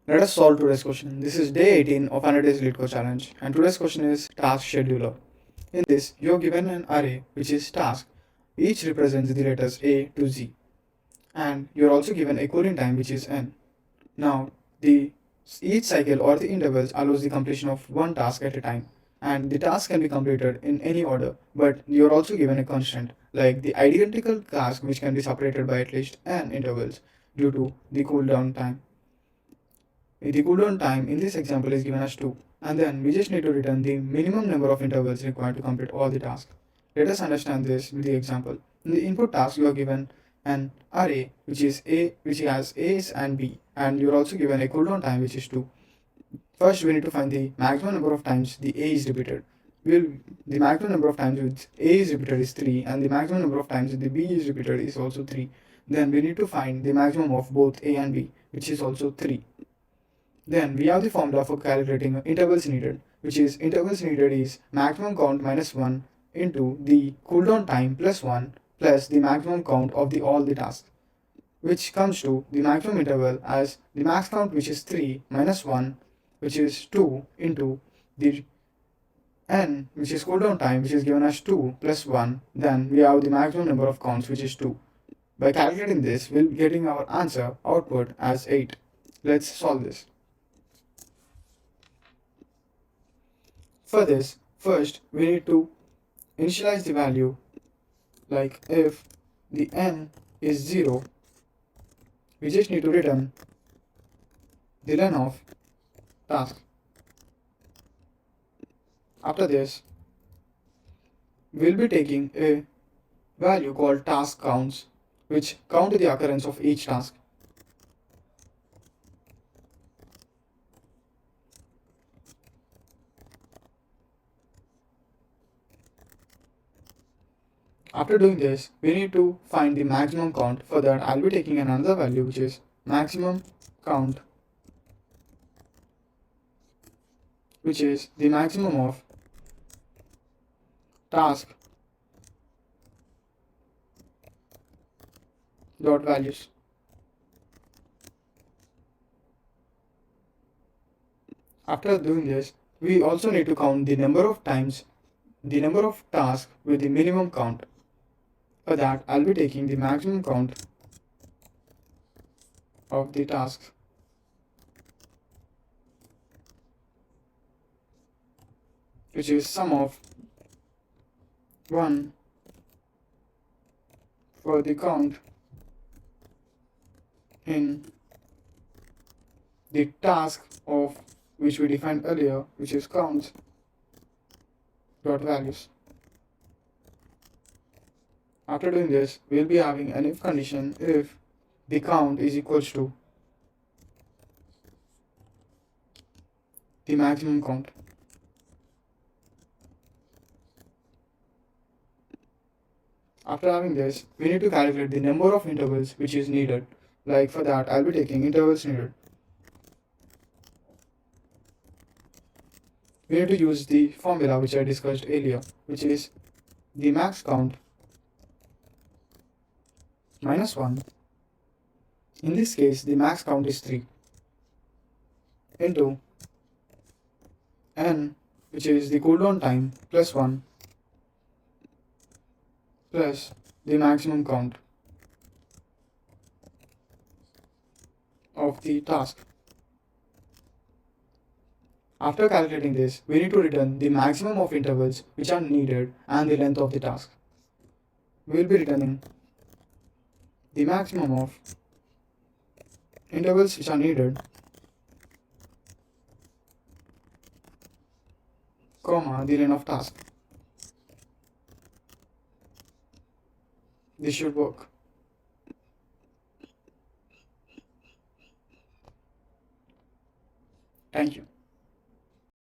Let us solve today's question. This is day 18 of 100 days LeetCode challenge, and today's question is task scheduler. In this, you are given an array which is task. Each represents the letters A to Z, and you are also given a cooling time which is n. Now, the each cycle or the intervals allows the completion of one task at a time, and the task can be completed in any order, but you are also given a constraint like the identical task which can be separated by at least n intervals due to the cooldown time. The cooldown time in this example is given as 2, and then we just need to return the minimum number of intervals required to complete all the tasks. Let us understand this with the example. In the input task, you are given an array which has A's and B, and you are also given a cooldown time which is 2. First, we need to find the maximum number of times the A is repeated. The maximum number of times which A is repeated is 3, and the maximum number of times the B is repeated is also 3. Then we need to find the maximum of both A and B, which is also 3. Then we have the formula for calculating intervals needed, which is intervals needed is maximum count minus 1 into the cooldown time plus 1 plus the maximum count of all the tasks, which comes to the maximum interval as the max count, which is 3 minus 1, which is 2, into the n, which is cooldown time, which is given as 2 plus 1. Then we have the maximum number of counts, which is 2. By calculating this, we'll be getting our answer output as 8. Let's solve this. For this, first we need to initialize the value, like if the n is 0, we just need to return the len of task. After this, we'll be taking a value called task counts, which count the occurrence of each task. After doing this, we need to find the maximum count. For that, I'll be taking another value which is maximum count, which is the maximum of task dot values. After doing this, we also need to count the number of times, the number of tasks with the minimum count. For that, I'll be taking the maximum count of the tasks, which is sum of 1 for the count in the task of which we defined earlier, which is counts dot values. After doing this, we'll be having an if condition if the count is equals to the maximum count. After having this, we need to calculate the number of intervals which is needed. Like for that, I'll be taking intervals needed. We need to use the formula which I discussed earlier, which is the max count minus 1. In this case, the max count is 3 into n, which is the cooldown time plus 1 plus the maximum count of the task. After calculating this, we need to return the maximum of intervals which are needed and the length of the task. We will be returning the maximum of intervals which are needed, comma, the length of task. This should work. Thank you.